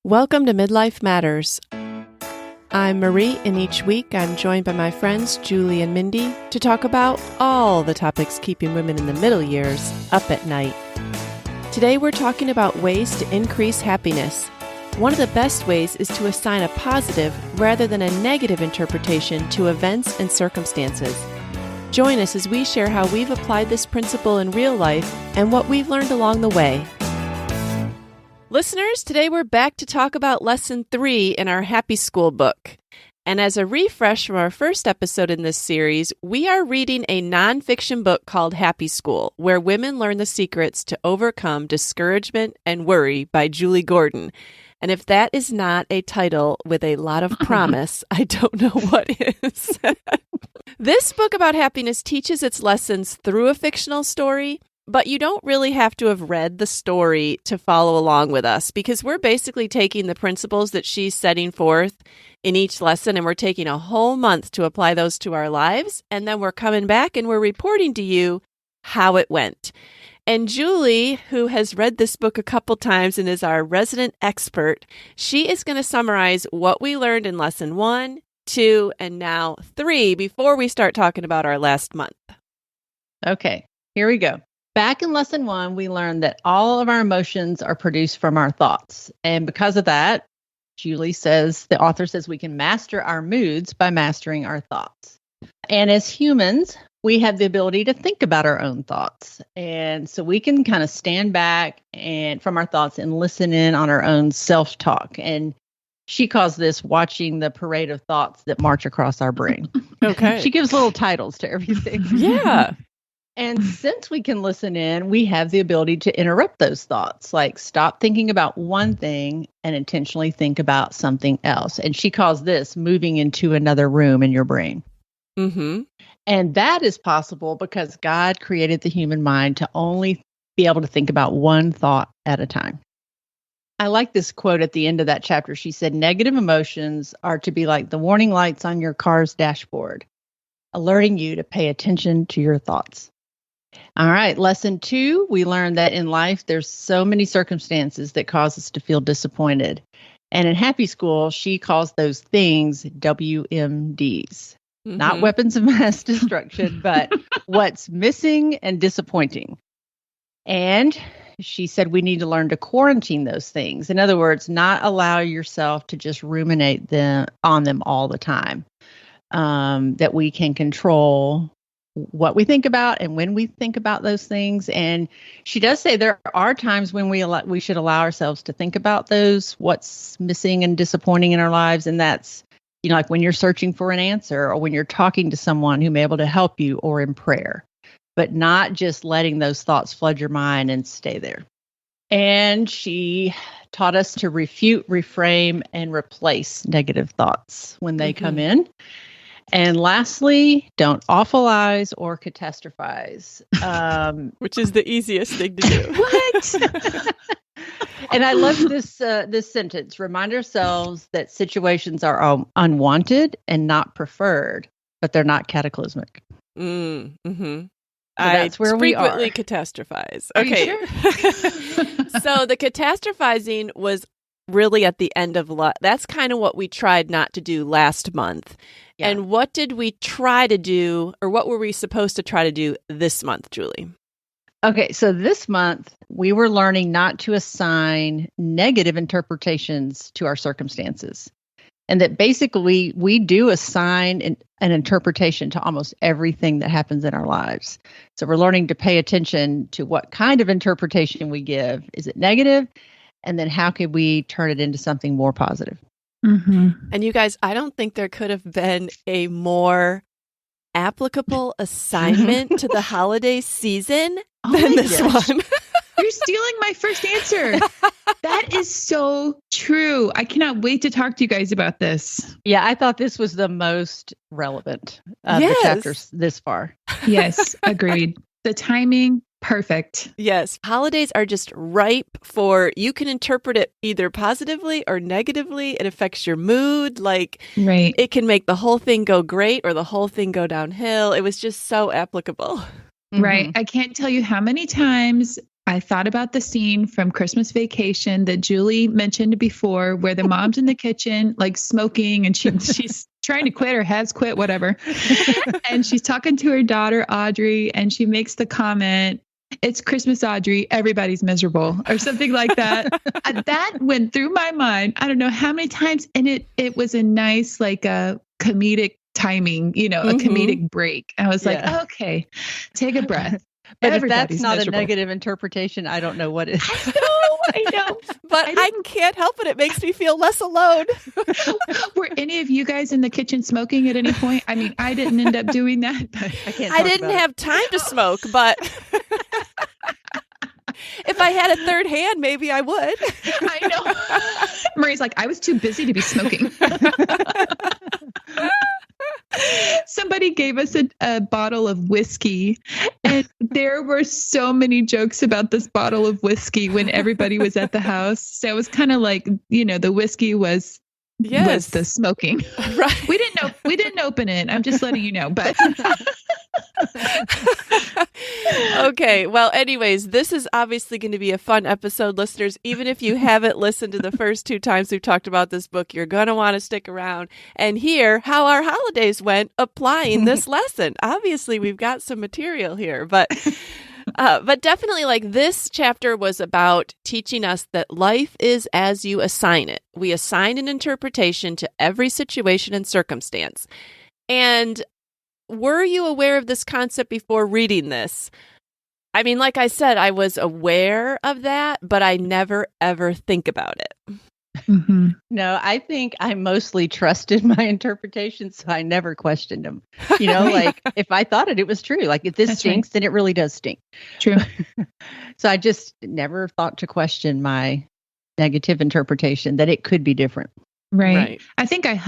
Welcome to Midlife Matters. I'm Marie, and each week I'm joined by my friends Julie and Mindy to talk about all the topics keeping women in the middle years up at night. Today we're talking about ways to increase happiness. One of the best ways is to assign a positive rather than a negative interpretation to events and circumstances. Join us as we share how we've applied this principle in real life and what we've learned along the way. Listeners, today we're back to talk about Lesson 3 in our Happy School book. And as a refresh from our first episode in this series, we are reading a nonfiction book called Happy School, where women learn the secrets to overcome discouragement and worry by Julie Gordon. And if that is not a title with a lot of promise, I don't know what is. This book about happiness teaches its lessons through a fictional story, but you don't really have to have read the story to follow along with us, because we're basically taking the principles that she's setting forth in each lesson, and we're taking a whole month to apply those to our lives, and then we're coming back and we're reporting to you how it went. And Julie, who has read this book a couple times and is our resident expert, she is going to summarize what we learned in Lesson 1, 2, and now 3 before we start talking about our last month. Okay, here we go. Back in Lesson 1, we learned that all of our emotions are produced from our thoughts. And because of that, the author says we can master our moods by mastering our thoughts. And as humans, we have the ability to think about our own thoughts. And so we can kind of stand back and from our thoughts and listen in on our own self-talk. And she calls this watching the parade of thoughts that march across our brain. Okay. She gives little titles to everything. Yeah. And since we can listen in, we have the ability to interrupt those thoughts, like stop thinking about one thing and intentionally think about something else. And she calls this moving into another room in your brain. Mm-hmm. And that is possible because God created the human mind to only be able to think about one thought at a time. I like this quote at the end of that chapter. She said, negative emotions are to be like the warning lights on your car's dashboard, alerting you to pay attention to your thoughts. All right, Lesson 2, we learned that in life, there's so many circumstances that cause us to feel disappointed. And in Happy School, she calls those things WMDs. Mm-hmm. Not weapons of mass destruction, but what's missing and disappointing. And she said we need to learn to quarantine those things. In other words, not allow yourself to just ruminate on them all the time. That we can control what we think about and when we think about those things. And she does say there are times when we should allow ourselves to think about what's missing and disappointing in our lives. And that's, like when you're searching for an answer or when you're talking to someone who may be able to help you or in prayer, but not just letting those thoughts flood your mind and stay there. And she taught us to refute, reframe, and replace negative thoughts when they come in. And lastly, don't awfulize or catastrophize. Which is the easiest thing to do. What? And I love this sentence. Remind ourselves that situations are unwanted and not preferred, but they're not cataclysmic. Mm-hmm. So that's where we are. Frequently catastrophize. Are Okay. you sure? So the catastrophizing was really at the end of that's kind of what we tried not to do last month. Yeah. And what did we try to do, or what were we supposed to try to do this month, Julie? Okay, so this month we were learning not to assign negative interpretations to our circumstances. And that basically we do assign an interpretation to almost everything that happens in our lives. So we're learning to pay attention to what kind of interpretation we give. Is it negative? And then how could we turn it into something more positive? Mm-hmm. And you guys, I don't think there could have been a more applicable assignment to the holiday season than this one. You're stealing my first answer. That is so true. I cannot wait to talk to you guys about this. Yeah, I thought this was the most relevant of the chapters this far. Yes, agreed. The timing, perfect. Yes. Holidays are just ripe for, you can interpret it either positively or negatively. It affects your mood. Right. It can make the whole thing go great or the whole thing go downhill. It was just so applicable. Right. I can't tell you how many times I thought about the scene from Christmas Vacation that Julie mentioned before, where the mom's in the kitchen, like smoking, and she's trying to quit or has quit, whatever. And she's talking to her daughter, Audrey, and she makes the comment, "It's Christmas, Audrey. Everybody's miserable," or something like that. That went through my mind. I don't know how many times. And it was a nice, like a comedic timing, a comedic break. I was like, okay, take a breath. But if that's not miserable. A negative interpretation, I don't know what is. I know. But I can't help it. It makes me feel less alone. Were any of you guys in the kitchen smoking at any point? I mean, I didn't end up doing that. But I didn't have time to smoke, but if I had a third hand, maybe I would. I know. Marie's like, I was too busy to be smoking. Somebody gave us a bottle of whiskey, and there were so many jokes about this bottle of whiskey when everybody was at the house. So it was kind of like, the whiskey was the smoking. Right. We didn't open it. I'm just letting you know, but okay. Well, anyways, this is obviously going to be a fun episode, listeners. Even if you haven't listened to the first 2 times we've talked about this book, you're going to want to stick around and hear how our holidays went applying this lesson. Obviously, we've got some material here, but definitely, like, this chapter was about teaching us that life is as you assign it. We assign an interpretation to every situation and circumstance. And were you aware of this concept before reading this? I mean, like I said, I was aware of that, but I never, ever think about it. Mm-hmm. No, I think I mostly trusted my interpretations, so I never questioned them. Like if I thought it was true. Like if this That's stinks, right. Then it really does stink. True. So I just never thought to question my negative interpretation that it could be different. Right. I think I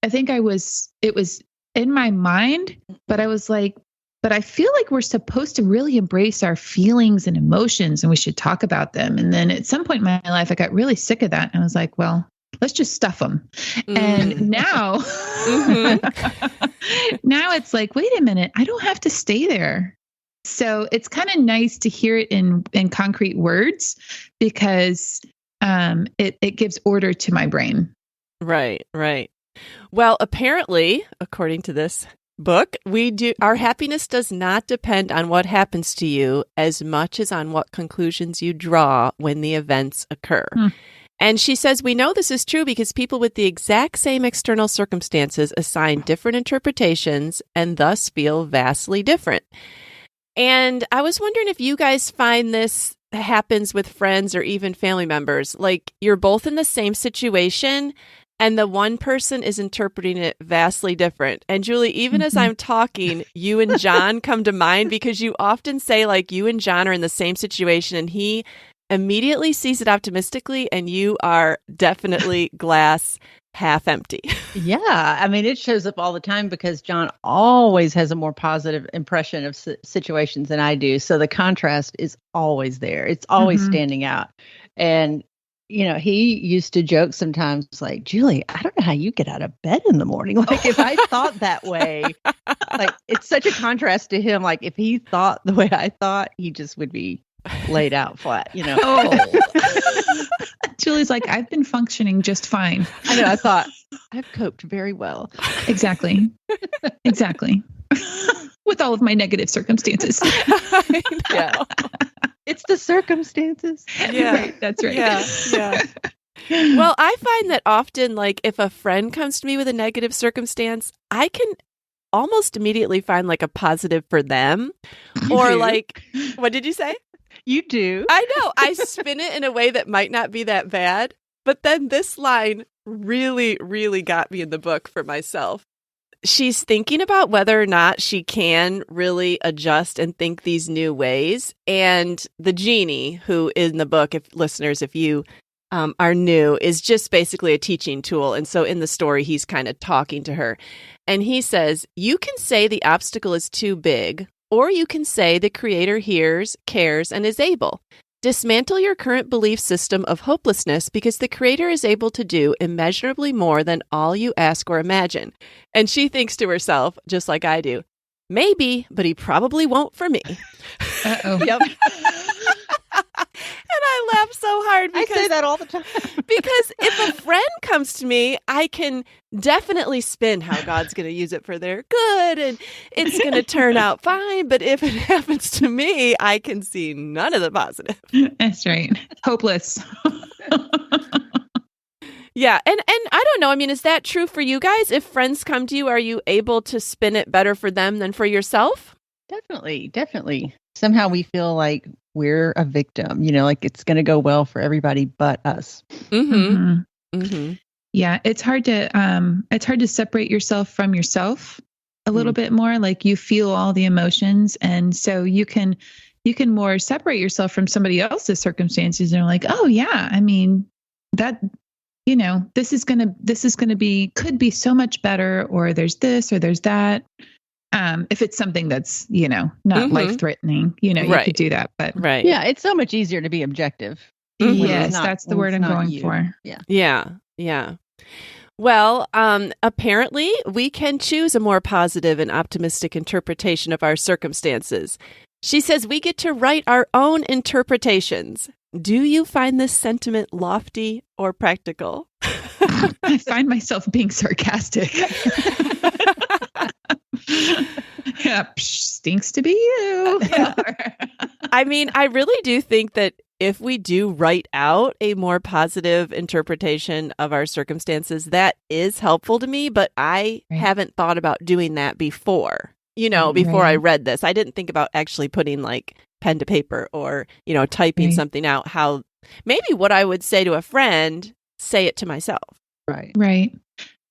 think it was in my mind, but I was like, but I feel like we're supposed to really embrace our feelings and emotions, and we should talk about them. And then at some point in my life, I got really sick of that. And I was like, well, let's just stuff them. And now, now it's like, wait a minute, I don't have to stay there. So it's kind of nice to hear it in concrete words, because it gives order to my brain. Right. Well, apparently, according to this book, our happiness does not depend on what happens to you as much as on what conclusions you draw when the events occur. And she says, we know this is true because people with the exact same external circumstances assign different interpretations and thus feel vastly different. And I was wondering if you guys find this happens with friends or even family members. Like, you're both in the same situation and the one person is interpreting it vastly different. And Julie, even as I'm talking, you and John come to mind, because you often say, like, you and John are in the same situation and he immediately sees it optimistically and you are definitely glass half empty. Yeah. I mean, it shows up all the time because John always has a more positive impression of situations than I do. So the contrast is always there. It's always standing out. And he used to joke sometimes like, Julie, I don't know how you get out of bed in the morning. Like, if I thought that way, like, it's such a contrast to him. Like, if he thought the way I thought, he just would be laid out flat, Julie's like, I've been functioning just fine. I know. I thought I've coped very well. Exactly. With all of my negative circumstances. Yeah. It's the circumstances. Yeah. Right, that's right. Yeah. Well, I find that often, like, if a friend comes to me with a negative circumstance, I can almost immediately find like a positive for them. Or like, what did you say? You do. I know. I spin it in a way that might not be that bad. But then this line really, really got me in the book for myself. She's thinking about whether or not she can really adjust and think these new ways. And the genie, who in the book, if you are new, is just basically a teaching tool. And so in the story, he's kind of talking to her. And he says, you can say the obstacle is too big, or you can say the Creator hears, cares, and is able. Dismantle your current belief system of hopelessness because the Creator is able to do immeasurably more than all you ask or imagine. And she thinks to herself, just like I do, maybe, but he probably won't for me. Uh-oh. Yep. I laugh so hard I because say that all the time. because if a friend comes to me, I can definitely spin how God's going to use it for their good and it's going to turn out fine. But if it happens to me, I can see none of the positive. That's right. Hopeless. Yeah. And I don't know. I mean, is that true for you guys? If friends come to you, are you able to spin it better for them than for yourself? Definitely. Somehow we feel like we're a victim, like it's going to go well for everybody but us. Mm-hmm. Mm-hmm. Yeah, it's hard to separate yourself from yourself a little bit more. Like you feel all the emotions, and so you can more separate yourself from somebody else's circumstances. And you're like, oh yeah, I mean that, this is gonna be, could be so much better, or there's this or there's that. If it's something that's, not life threatening, you could do that. But yeah, it's so much easier to be objective. Yes, that's the word I'm going for. Yeah. Well, apparently we can choose a more positive and optimistic interpretation of our circumstances. She says we get to write our own interpretations. Do you find this sentiment lofty or practical? I find myself being sarcastic. Yeah, stinks to be you. I mean, I really do think that if we do write out a more positive interpretation of our circumstances, that is helpful to me, but I haven't thought about doing that before. Before I read this, I didn't think about actually putting like pen to paper or, typing something out, how maybe what I would say to a friend, say it to myself. Right.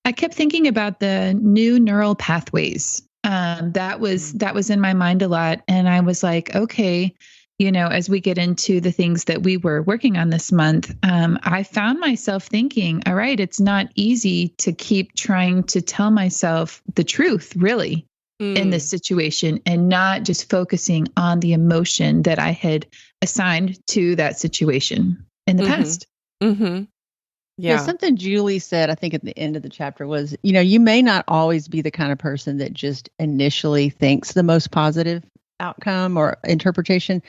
I kept thinking about the new neural pathways. That was in my mind a lot. And I was like, okay, as we get into the things that we were working on this month, I found myself thinking, all right, it's not easy to keep trying to tell myself the truth, really, in this situation, and not just focusing on the emotion that I had assigned to that situation in the past. Mm-hmm. Yeah, something Julie said, I think at the end of the chapter was, you may not always be the kind of person that just initially thinks the most positive outcome or interpretation,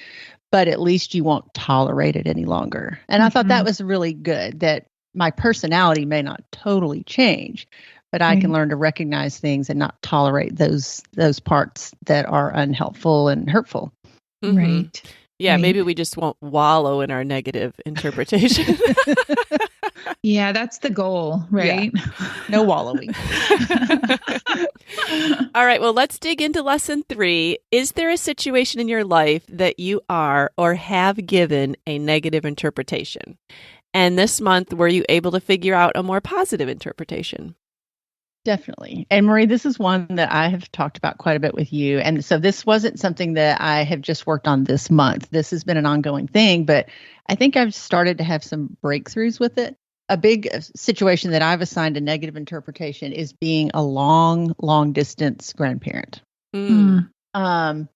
but at least you won't tolerate it any longer. And I thought that was really good, that my personality may not totally change, but I can learn to recognize things and not tolerate those parts that are unhelpful and hurtful. Mm-hmm. Right. Yeah, maybe we just won't wallow in our negative interpretation. Yeah, that's the goal, right? Yeah. No wallowing. All right, well, let's dig into lesson 3. Is there a situation in your life that you are or have given a negative interpretation? And this month, were you able to figure out a more positive interpretation? Definitely. And Marie, this is one that I have talked about quite a bit with you. And so this wasn't something that I have just worked on this month. This has been an ongoing thing, but I think I've started to have some breakthroughs with it. A big situation that I've assigned a negative interpretation is being a long distance grandparent. I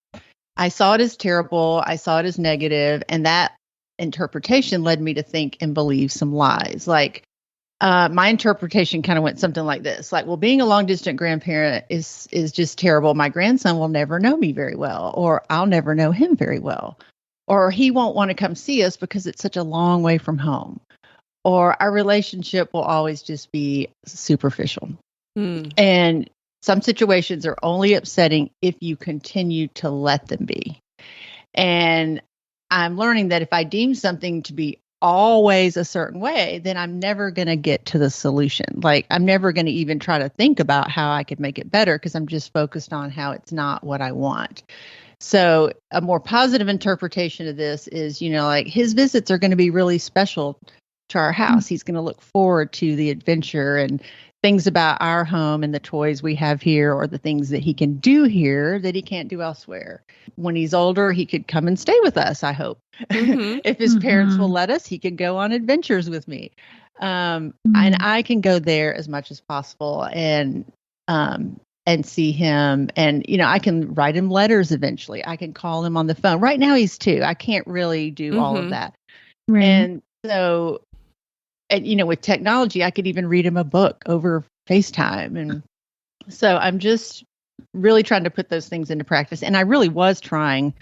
saw it as terrible. I saw it as negative. And that interpretation led me to think and believe some lies. Like, my interpretation kind of went something like this, like, well, being a long distant grandparent is just terrible. My grandson will never know me very well, or I'll never know him very well, or he won't want to come see us because it's such a long way from home, or our relationship will always just be superficial. And some situations are only upsetting if you continue to let them be. And I'm learning that if I deem something to be always a certain way, then I'm never going to get to the solution. Like, I'm never going to even try to think about how I could make it better because I'm just focused on how it's not what I want. So a more positive interpretation of this is, like, his visits are going to be really special to our house. He's going to look forward to the adventure and things about our home and the toys we have here, or the things that he can do here that he can't do elsewhere. When he's older, he could come and stay with us, I hope. If his parents will let us, he can go on adventures with me. And I can go there as much as possible and see him. And, I can write him letters eventually. I can call him on the phone. Right now he's 2. I can't really do all of that. Right. And so, with technology, I could even read him a book over FaceTime. And so I'm just really trying to put those things into practice. And I really was trying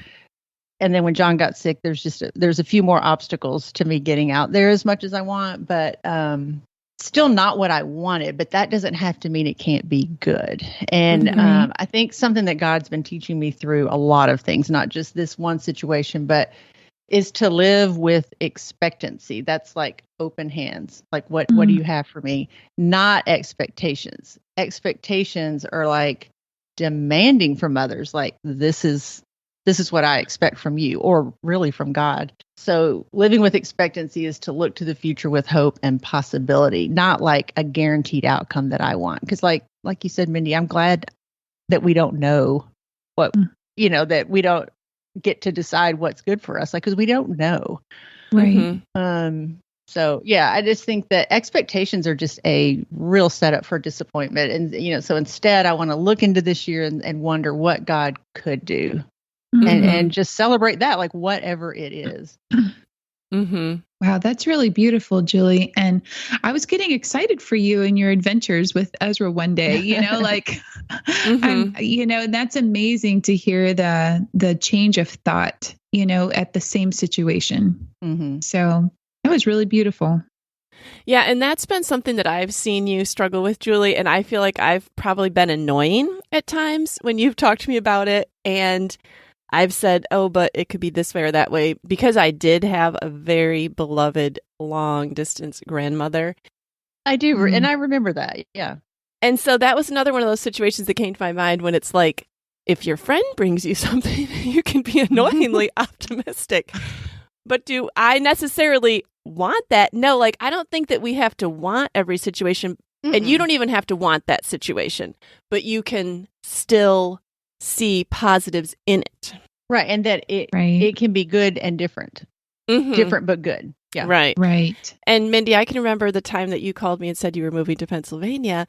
And then when John got sick, there's a few more obstacles to me getting out there as much as I want, but still not what I wanted. But that doesn't have to mean it can't be good. And I think something that God's been teaching me through a lot of things, not just this one situation, but is to live with expectancy. That's like open hands. Like, what do you have for me? Not expectations. Expectations are like demanding from others. Like, this is what I expect from you, or really from God. So living with expectancy is to look to the future with hope and possibility, not like a guaranteed outcome that I want. Because like you said, Mindy, I'm glad that we don't know what, that we don't get to decide what's good for us, like, because we don't know. Right. So yeah, I just think that expectations are just a real setup for disappointment. And, so instead I want to look into this year and wonder what God could do. And just celebrate that, like whatever it is. Wow, that's really beautiful, Julie. And I was getting excited for you and your adventures with Ezra one day, like, that's amazing to hear the change of thought, at the same situation. So that was really beautiful. Yeah, and that's been something that I've seen you struggle with, Julie, and I feel like I've probably been annoying at times when you've talked to me about it. And I've said, oh, but it could be this way or that way, because I did have a very beloved long distance grandmother. I do. And I remember that. Yeah. And so that was another one of those situations that came to my mind when it's like, if your friend brings you something, you can be annoyingly optimistic. But do I necessarily want that? No, like, I don't think that we have to want every situation. And you don't even have to want that situation, but you can still see positives in it. Right. And that it can be good and different. Different, but good. Yeah. Right. And Mindy, I can remember the time that you called me and said you were moving to Pennsylvania.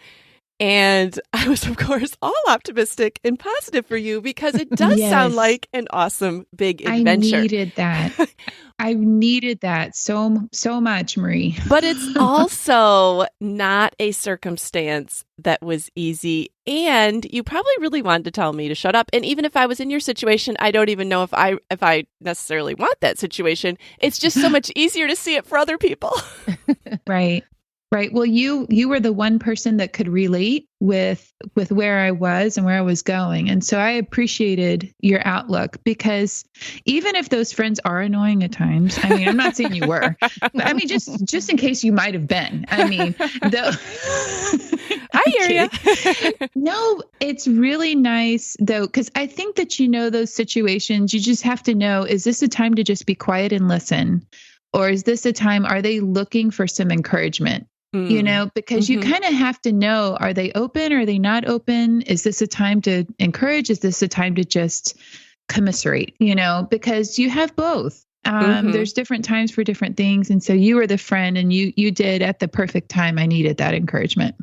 And I was, of course, all optimistic and positive for you, because it does sound like an awesome big adventure. I needed that. I needed that so much, Marie. But it's also not a circumstance that was easy. And you probably really wanted to tell me to shut up. And even if I was in your situation, I don't even know if I necessarily want that situation. It's just so much easier to see it for other people. Right. Right. Well, you were the one person that could relate with where I was and where I was going. And so I appreciated your outlook, because even if those friends are annoying at times, I mean, I'm not saying you were, but I mean, just in case you might have been. I mean, I hear you. No, it's really nice though, because I think that, those situations, you just have to know, is this a time to just be quiet and listen? Or is this a time, are they looking for some encouragement? Because you kind of have to know, are they open? Are they not open? Is this a time to encourage? Is this a time to just commiserate? Because you have both. There's different times for different things. And so you were the friend, and you did at the perfect time. I needed that encouragement.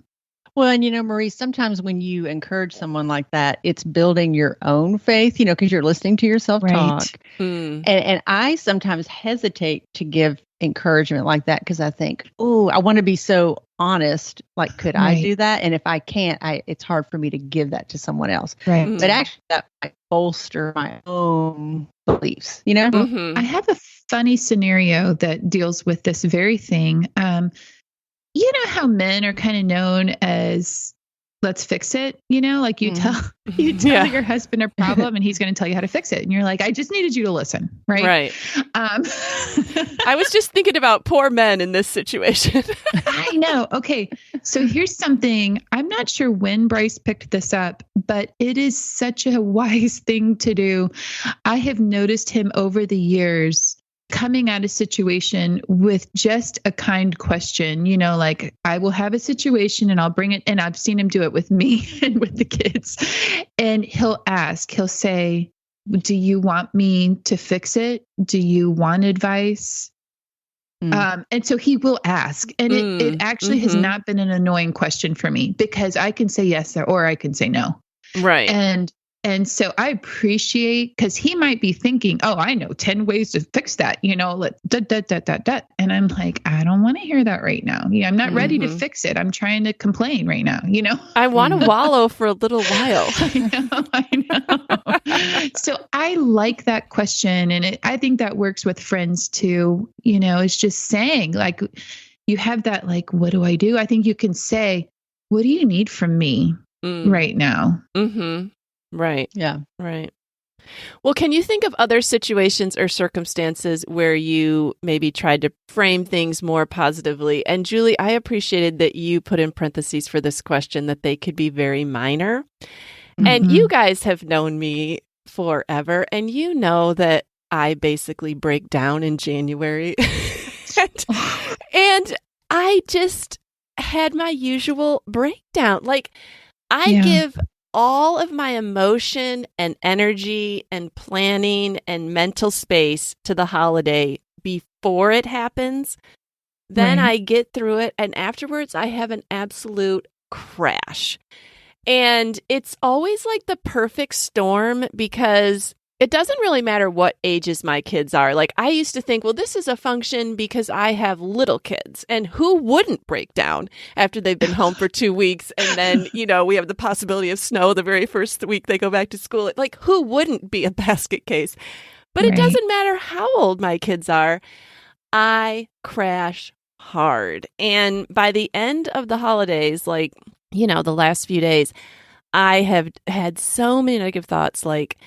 Well, and Marie, sometimes when you encourage someone like that, it's building your own faith, because you're listening to yourself talk. And I sometimes hesitate to give encouragement like that, because I think, oh, I want to be so honest. Like, could I do that? And if I can't, it's hard for me to give that to someone else. Right. But actually, that might bolster my own beliefs, I have a funny scenario that deals with this very thing. You know how men are kind of known as, let's fix it, like you tell your husband a problem and he's going to tell you how to fix it. And you're like, I just needed you to listen. Right. Right. I was just thinking about poor men in this situation. I know. Okay. So here's something. I'm not sure when Bryce picked this up, but it is such a wise thing to do. I have noticed him over the years coming at a situation with just a kind question, like, I will have a situation and I'll bring it. And I've seen him do it with me and with the kids. And he'll say, do you want me to fix it? Do you want advice? And so he will ask. And it actually has not been an annoying question for me, because I can say yes or I can say no. Right. And And so I appreciate, because he might be thinking, oh, I know 10 ways to fix that, And I'm like, I don't want to hear that right now. Yeah, I'm not ready to fix it. I'm trying to complain right now, I want to wallow for a little while. I know. So I like that question. And I think that works with friends too. It's just saying, like, you have that, like, what do I do? I think you can say, what do you need from me right now? Mm-hmm. Right. Yeah. Right. Well, can you think of other situations or circumstances where you maybe tried to frame things more positively? And Julie, I appreciated that you put in parentheses for this question that they could be very minor. And you guys have known me forever, and you know that I basically break down in January. and I just had my usual breakdown. Like, I give all of my emotion and energy and planning and mental space to the holiday before it happens. Then I get through it, and afterwards I have an absolute crash. And it's always like the perfect storm, because it doesn't really matter what ages my kids are. Like, I used to think, well, this is a function because I have little kids, and who wouldn't break down after they've been home for 2 weeks? And then, we have the possibility of snow the very first week they go back to school. Like, who wouldn't be a basket case? But it doesn't matter how old my kids are. I crash hard. And by the end of the holidays, like, the last few days, I have had so many negative thoughts, like,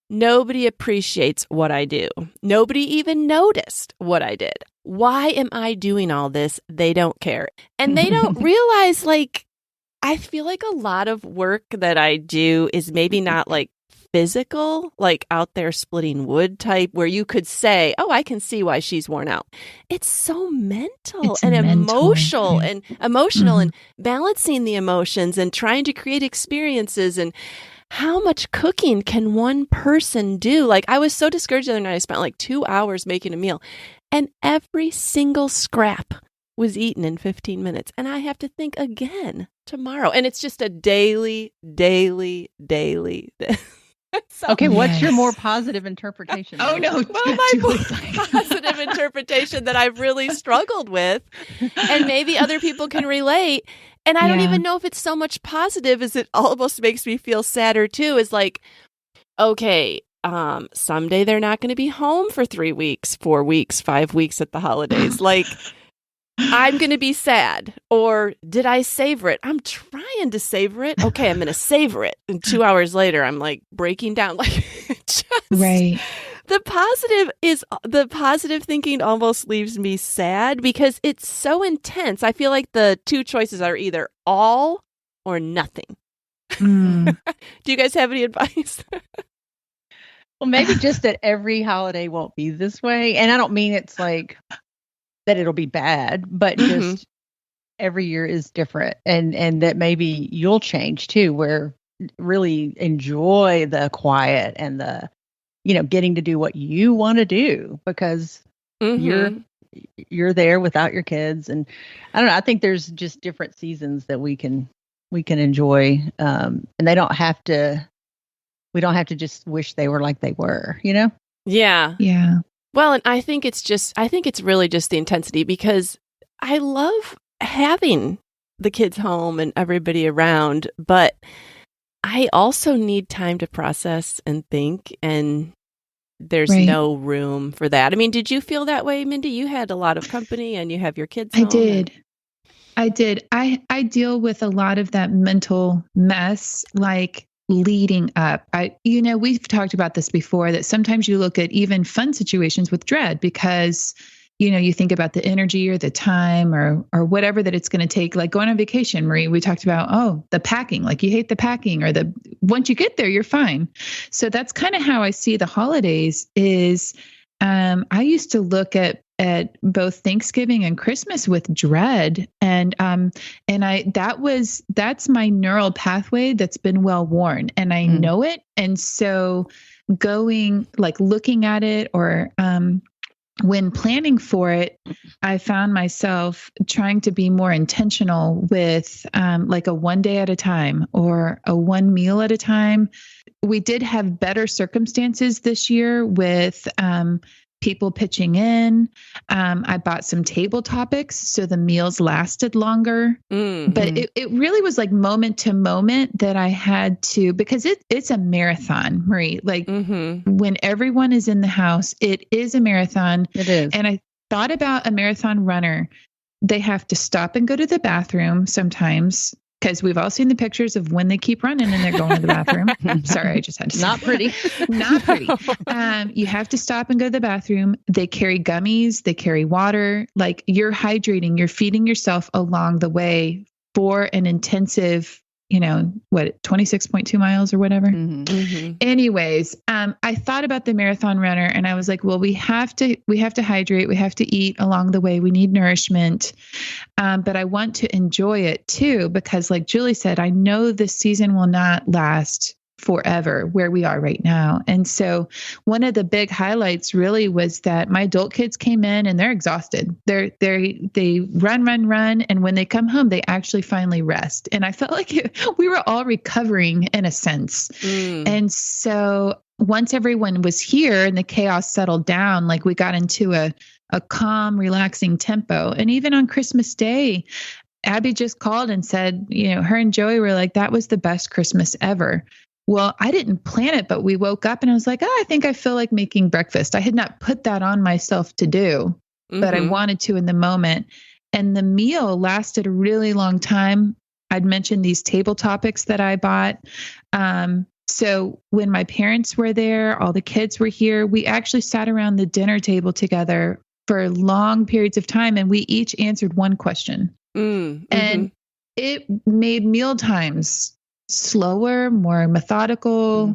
nobody appreciates what I do. Nobody even noticed what I did. Why am I doing all this? They don't care. And they don't realize, like, I feel like a lot of work that I do is maybe not like physical, like out there splitting wood type, where you could say, oh, I can see why she's worn out. It's so mental and emotional and balancing the emotions and trying to create experiences. And how much cooking can one person do? Like, I was so discouraged the other night. I spent like 2 hours making a meal, and every single scrap was eaten in 15 minutes. And I have to think again tomorrow. And it's just a daily. So, okay, what's your more positive interpretation? Oh, no. Well, my more positive interpretation that I've really struggled with, and maybe other people can relate. And I don't even know if it's so much positive as it almost makes me feel sadder too, is like, okay, someday they're not going to be home for 3 weeks, 4 weeks, 5 weeks at the holidays. Like, I'm going to be sad. Or did I savor it? I'm trying to savor it. Okay, I'm going to savor it. And 2 hours later, I'm like breaking down. Like, the positive thinking almost leaves me sad because it's so intense. I feel like the two choices are either all or nothing. Do you guys have any advice? Well, maybe just that every holiday won't be this way. And I don't mean it's like that it'll be bad, but just every year is different. And that maybe you'll change too, where really enjoy the quiet and the, getting to do what you want to do, because you're there without your kids. And I don't know, I think there's just different seasons that we can enjoy. And we don't have to just wish they were like they were, Yeah. Yeah. Well, and I think it's really just the intensity, because I love having the kids home and everybody around, but I also need time to process and think, and there's no room for that. I mean, did you feel that way, Mindy? You had a lot of company and you have your kids home. I did. I deal with a lot of that mental mess, like leading up. We've talked about this before, that sometimes you look at even fun situations with dread, because you think about the energy or the time or whatever that it's going to take, like going on vacation. Marie, we talked about, the packing, like you hate the packing, or once you get there, you're fine. So that's kind of how I see the holidays is, I used to look at both Thanksgiving and Christmas with dread. And that's my neural pathway that's been well worn, and I know it. And so looking at it, or, when planning for it, I found myself trying to be more intentional with like a one day at a time or a one meal at a time. We did have better circumstances this year with people pitching in. I bought some table topics so the meals lasted longer. Mm-hmm. But it really was like moment to moment that I had to, because it's a marathon, Marie. Like when everyone is in the house, it is a marathon. It is. And I thought about a marathon runner. They have to stop and go to the bathroom sometimes, because we've all seen the pictures of when they keep running and they're going to the bathroom. Sorry, I just had to say Not pretty. Not pretty. You have to stop and go to the bathroom. They carry gummies. They carry water. Like you're hydrating. You're feeding yourself along the way for an intensive, 26.2 miles or whatever. Anyways, I thought about the marathon runner and I was like, well, we have to hydrate. We have to eat along the way. We need nourishment. But I want to enjoy it too, because like Julie said, I know this season will not last forever where we are right now. And so one of the big highlights really was that my adult kids came in and they're exhausted. They run. And when they come home, they actually finally rest. And I felt like we were all recovering in a sense. And so once everyone was here and the chaos settled down, like we got into a calm, relaxing tempo. And even on Christmas Day, Abby just called and said, her and Joey were like, that was the best Christmas ever. Well, I didn't plan it, but we woke up and I was like, I think I feel like making breakfast. I had not put that on myself to do, but I wanted to in the moment. And the meal lasted a really long time. I'd mentioned these table topics that I bought. So when my parents were there, all the kids were here, we actually sat around the dinner table together for long periods of time. And we each answered one question. And it made meal times slower, more methodical.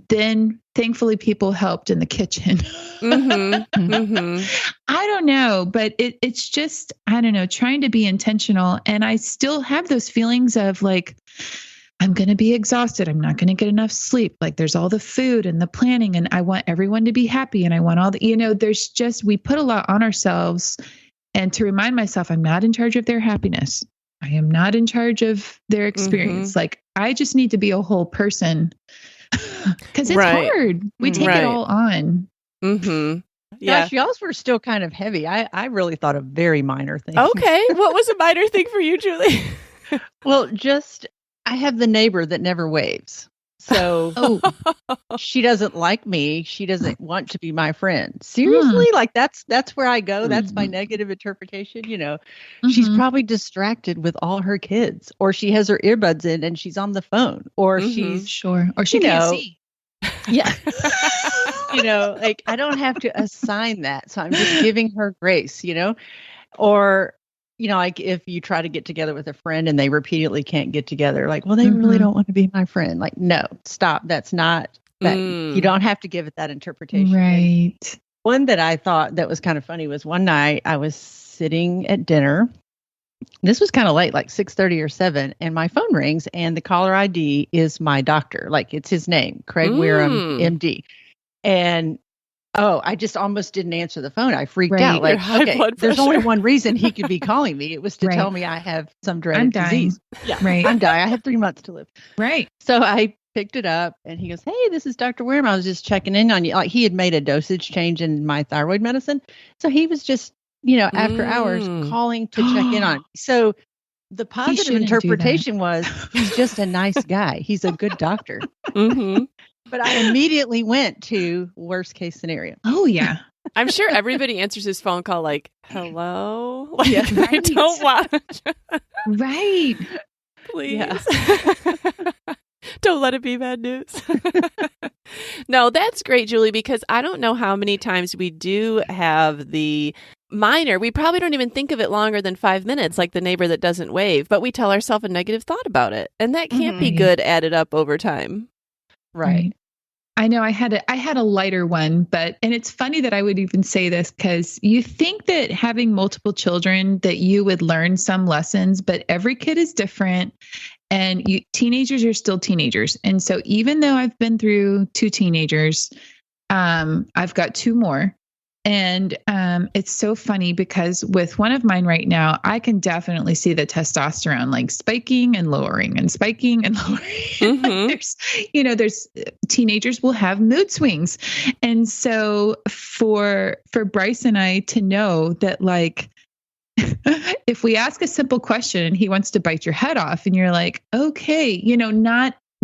Then thankfully people helped in the kitchen. I don't know, but it's just, I don't know, trying to be intentional. And I still have those feelings of like, I'm going to be exhausted. I'm not going to get enough sleep. Like there's all the food and the planning and I want everyone to be happy. And I want all the, there's just, we put a lot on ourselves. And to remind myself, I'm not in charge of their happiness. I am not in charge of their experience. Like I just need to be a whole person because it's hard. We take it all on. Gosh, y'all's were still kind of heavy. I really thought a very minor thing. Okay. What was a minor thing for you, Julie? Well, I have the neighbor that never waves. So she doesn't like me. She doesn't want to be my friend. Seriously? Like that's where I go. That's my negative interpretation. She's probably distracted with all her kids, or she has her earbuds in and she's on the phone, or she's or she can't see. Yeah. Like I don't have to assign that. So I'm just giving her grace, or like if you try to get together with a friend and they repeatedly can't get together, like, well, they really don't want to be my friend. Like, no, stop. That's not that. You don't have to give it that interpretation. Right. And one that I thought that was kind of funny was one night I was sitting at dinner. This was kind of late, like 6:30 or 7, and my phone rings and the caller ID is my doctor. Like it's his name, Craig Wareham, MD. And I just almost didn't answer the phone. I freaked out. Like, okay, there's only one reason he could be calling me. It was to tell me I have some dreaded disease. Yeah, I'm dying. I have 3 months to live. Right. So I picked it up and he goes, "Hey, this is Dr. Wareham. I was just checking in on you." Like he had made a dosage change in my thyroid medicine. So he was just, after hours calling to check in on me. So the positive interpretation was he's just a nice guy. He's a good doctor. But I immediately went to worst case scenario. Oh, yeah. I'm sure everybody answers his phone call like, hello? Like, I don't want. Right. Please. Yeah. Don't let it be bad news. No, that's great, Julie, because I don't know how many times we do have the minor. We probably don't even think of it longer than 5 minutes, like the neighbor that doesn't wave, but we tell ourselves a negative thought about it. And that can't be good added up over time. Right. I know I had a lighter one, and it's funny that I would even say this because you think that having multiple children that you would learn some lessons, but every kid is different and teenagers are still teenagers. And so even though I've been through 2 teenagers, I've got 2 more. And it's so funny because with one of mine right now, I can definitely see the testosterone like spiking and lowering and spiking and lowering. Mm-hmm. there's teenagers will have mood swings. And so for Bryce and I to know that, like, if we ask a simple question and he wants to bite your head off and you're like, okay,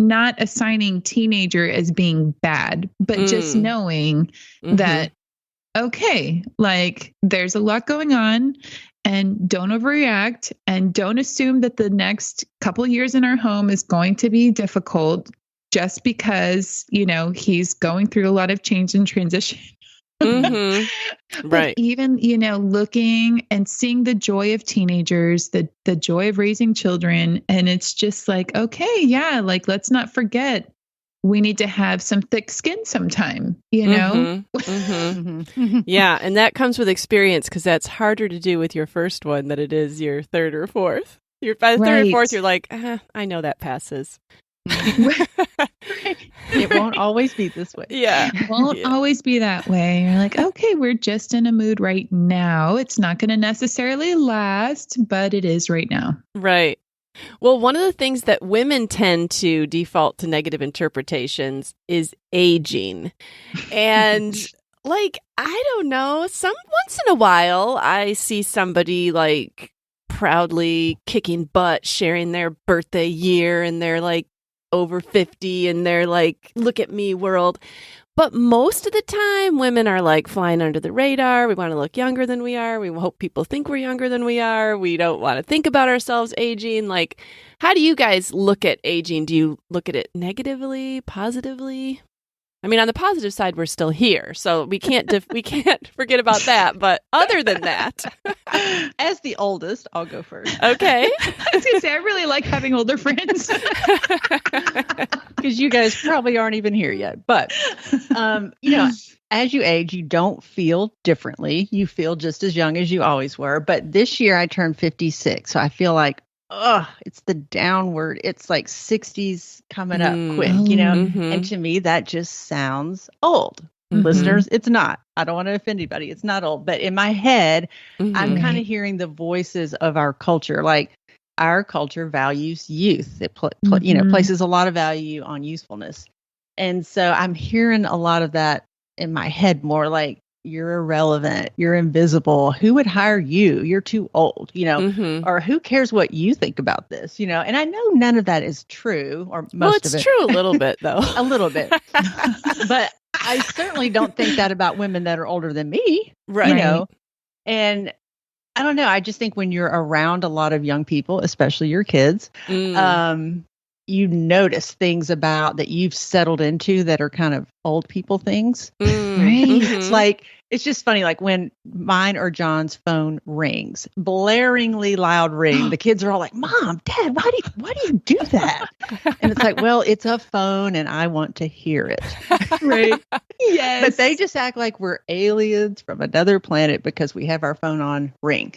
not assigning teenager as being bad, but just knowing that, okay, like there's a lot going on, and don't overreact, and don't assume that the next couple of years in our home is going to be difficult just because, he's going through a lot of change and transition. Right. Even, looking and seeing the joy of teenagers, the joy of raising children. And it's just like, okay, yeah, like, let's not forget, we need to have some thick skin sometime, Yeah. And that comes with experience, because that's harder to do with your first one than it is your third or fourth. By the third or fourth, you're like, I know that passes. It won't always be this way. Yeah. It won't always be that way. You're like, okay, we're just in a mood right now. It's not going to necessarily last, but it is right now. Right. Well, one of the things that women tend to default to negative interpretations is aging. And like, I don't know, once in a while, I see somebody like proudly kicking butt, sharing their birthday year, and they're like over 50 and they're like, look at me world. But most of the time, women are like flying under the radar. We want to look younger than we are. We hope people think we're younger than we are. We don't want to think about ourselves aging. Like, how do you guys look at aging? Do you look at it negatively, positively? I mean, on the positive side, we're still here, so we can't forget about that. But other than that, as the oldest, I'll go first. Okay. I was gonna say, I really like having older friends because you guys probably aren't even here yet. But as you age, you don't feel differently. You feel just as young as you always were. But this year, I turned 56, so I feel like, it's the downward. It's like 60s coming up quick, And to me, that just sounds old. Listeners, it's not. I don't want to offend anybody. It's not old. But in my head, I'm kind of hearing the voices of our culture. Like, our culture values youth. It places a lot of value on usefulness. And so I'm hearing a lot of that in my head, more like, you're irrelevant, you're invisible, who would hire you, you're too old, or who cares what you think about this, and I know none of that is true, or most of it. It's true a little bit, though. A little bit. But I certainly don't think that about women that are older than me, right. And I don't know, I just think when you're around a lot of young people, especially your kids, you notice things about that you've settled into that are kind of old people things. Right. It's like, it's just funny. Like when mine or John's phone rings, blaringly loud ring, the kids are all like, Mom, Dad, why do you do that? And it's like, well, it's a phone and I want to hear it. Right. Yes. But they just act like we're aliens from another planet because we have our phone on ring.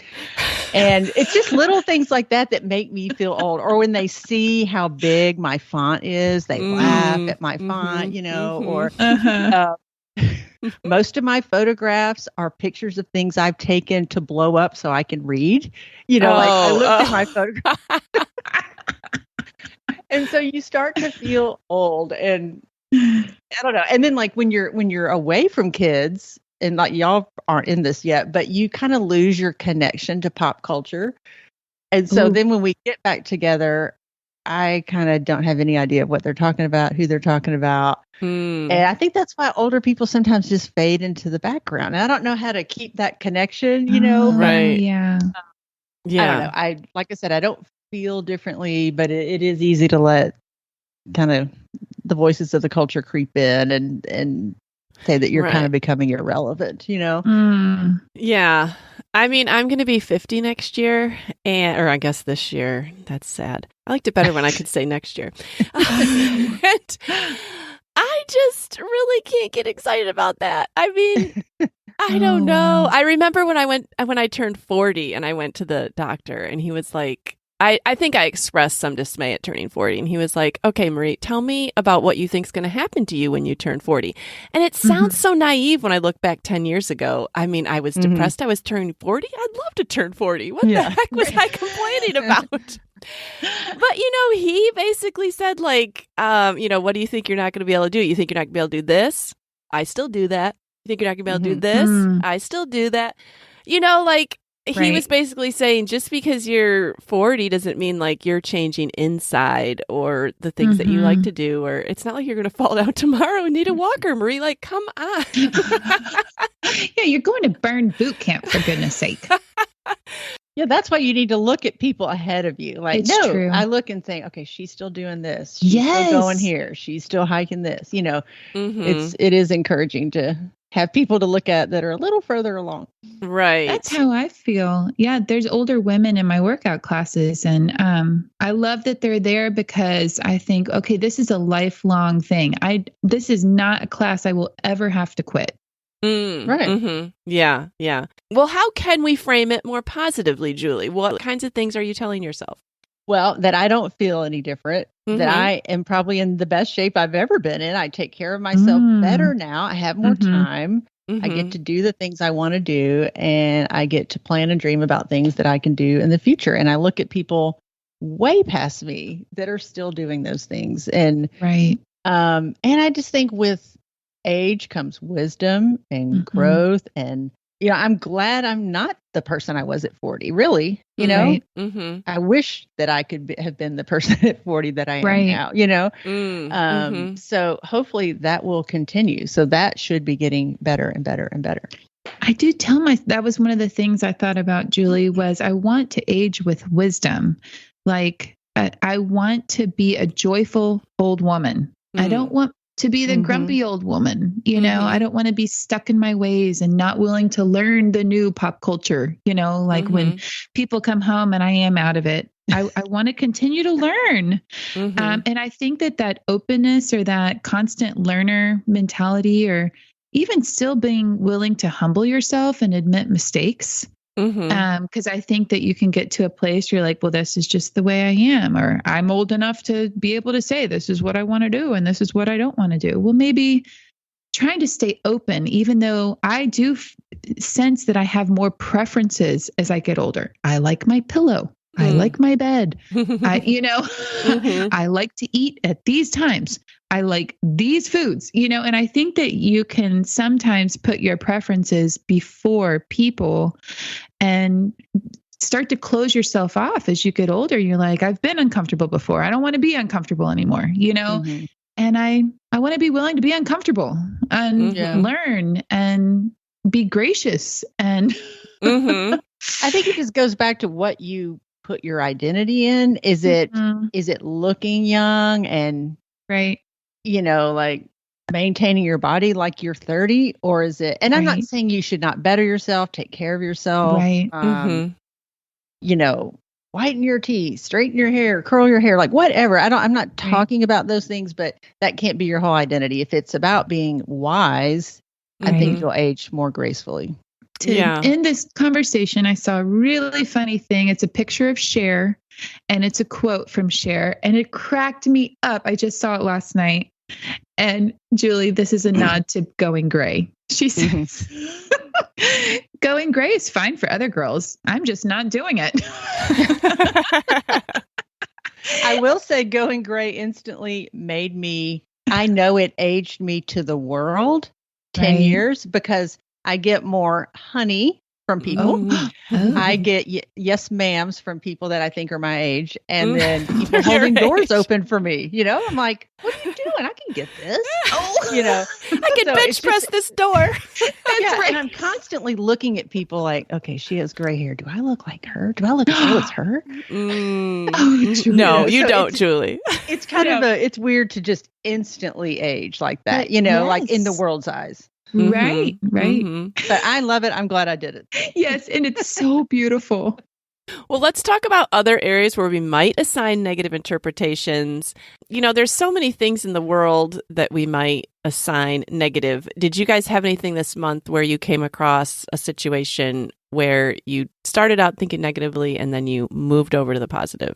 And it's just little things like that make me feel old. Or when they see how big my font is, they laugh at my font, or most of my photographs are pictures of things I've taken to blow up so I can read. Like I look at my photograph. And so you start to feel old, and I don't know. And then like when you're away from kids, and like y'all aren't in this yet, but you kind of lose your connection to pop culture. And so then when we get back together, I kind of don't have any idea of what they're talking about, who they're talking about. And I think that's why older people sometimes just fade into the background. And I don't know how to keep that connection, Right. Yeah. I don't know. Like I said, I don't feel differently, but it is easy to let kind of the voices of the culture creep in and say that you're kind of becoming irrelevant, Yeah. I mean, I'm going to be 50 next year, or I guess this year. That's sad. I liked it better when I could say next year. And I just really can't get excited about that. I mean, I don't know. I remember when I turned 40 and I went to the doctor and he was like, I think I expressed some dismay at turning 40. And he was like, okay, Marie, tell me about what you think is going to happen to you when you turn 40. And it sounds so naive when I look back 10 years ago. I mean, I was depressed. I was turning 40. I'd love to turn 40. What the heck was I complaining about? But, he basically said, like, what do you think you're not going to be able to do? You think you're not going to be able to do this? I still do that. You think you're not going to be able to do this? I still do that. He was basically saying just because you're 40 doesn't mean like you're changing inside or the things that you like to do, or it's not like you're going to fall down tomorrow and need a walker, Marie. Like, come on. Yeah, you're going to burn boot camp, for goodness sake. Yeah, that's why you need to look at people ahead of you. Like, true. I look and think, okay, she's still doing this. She's still going here. She's still hiking this. It is encouraging to have people to look at that are a little further along. Right. That's how I feel. Yeah, there's older women in my workout classes, and I love that they're there because I think, okay, this is a lifelong thing. This is not a class I will ever have to quit. Right. Yeah. Well, how can we frame it more positively, Julie? What kinds of things are you telling yourself? Well, that I don't feel any different, that I am probably in the best shape I've ever been in. I take care of myself better now. I have more time. I get to do the things I want to do, and I get to plan and dream about things that I can do in the future. And I look at people way past me that are still doing those things. And and I just think with age comes wisdom and growth, and I'm glad I'm not the person I was at 40, really, I wish that I could have been the person at 40 that I am now, so hopefully that will continue. So that should be getting better and better and better. I do that was one of the things I thought about, Julie, was I want to age with wisdom. Like I want to be a joyful old woman. I don't want to be the grumpy old woman. I don't want to be stuck in my ways and not willing to learn the new pop culture, when people come home and I am out of it. I want to continue to learn. And I think that openness or that constant learner mentality, or even still being willing to humble yourself and admit mistakes. Because I think that you can get to a place where you're like, well, this is just the way I am, or I'm old enough to be able to say, this is what I want to do. And this is what I don't want to do. Well, maybe trying to stay open, even though I do sense that I have more preferences as I get older. I like my pillow. I like my bed. I like to eat at these times. I like these foods, and I think that you can sometimes put your preferences before people and start to close yourself off as you get older. You're like, I've been uncomfortable before. I don't want to be uncomfortable anymore, and I want to be willing to be uncomfortable and learn and be gracious. And I think it just goes back to what you put your identity in. Is it looking young and like maintaining your body like you're 30, or is it, and I'm not saying you should not better yourself, take care of yourself, whiten your teeth, straighten your hair, curl your hair, like whatever. I'm not talking about those things, but that can't be your whole identity. If it's about being wise, I think you'll age more gracefully. In this conversation, I saw a really funny thing. It's a picture of Cher, and it's a quote from Cher, and it cracked me up. I just saw it last night. And Julie, this is a nod to going gray. She says, going gray is fine for other girls. I'm just not doing it. I will say going gray instantly I know it aged me to the world 10 years, because I get more honey from people. I get yes ma'ams from people that I think are my age, and then people holding doors open for me. I'm like, what are you doing? I can get this. I can bench press this door. And I'm constantly looking at people like, okay, she has gray hair. Do I look like her? Do I look as well as her? No, you don't, Julie. It's kind of it's weird to just instantly age like that. Like in the world's eyes. Right. But I love it. I'm glad I did it. Yes. And it's so beautiful. Well, let's talk about other areas where we might assign negative interpretations. There's so many things in the world that we might assign negative. Did you guys have anything this month where you came across a situation where you started out thinking negatively and then you moved over to the positive?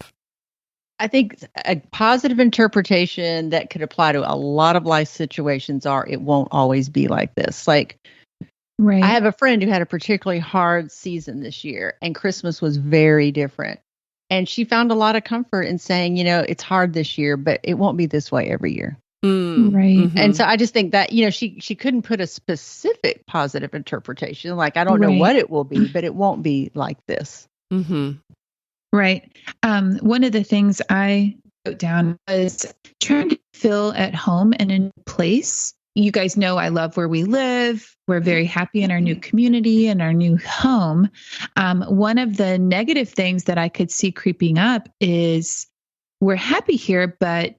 I think a positive interpretation that could apply to a lot of life situations are it won't always be like this. Like, Right. I have a friend who had a particularly hard season this year, and Christmas was very different. And she found a lot of comfort in saying, it's hard this year, but it won't be this way every year. Right. Mm-hmm. And so I just think that, she couldn't put a specific positive interpretation. Like, I don't know what it will be, but it won't be like this. Mm-hmm. Right. One of the things I wrote down was trying to feel at home and in place. You guys know I love where we live. We're very happy in our new community and our new home. One of the negative things that I could see creeping up is we're happy here, but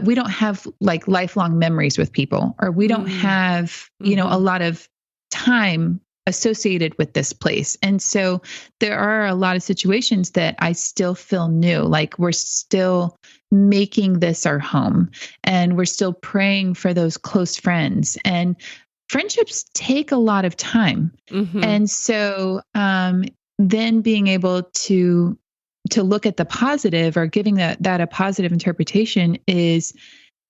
we don't have like lifelong memories with people, or we don't have, a lot of time associated with this place. And so there are a lot of situations that I still feel new, like we're still making this our home, and we're still praying for those close friends, and friendships take a lot of time. Mm-hmm. And so then being able to look at the positive, or giving that a positive interpretation, is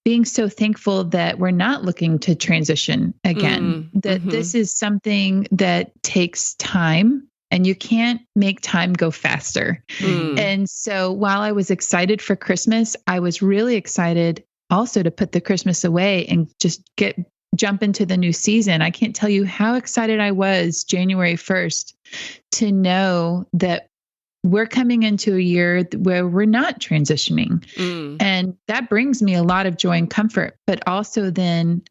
being so thankful that we're not looking to transition again, that this is something that takes time, and you can't make time go faster. And so while I was excited for Christmas, I was really excited also to put the Christmas away and just jump into the new season. I can't tell you how excited I was January 1st to know that we're coming into a year where we're not transitioning. And that brings me a lot of joy and comfort, but also then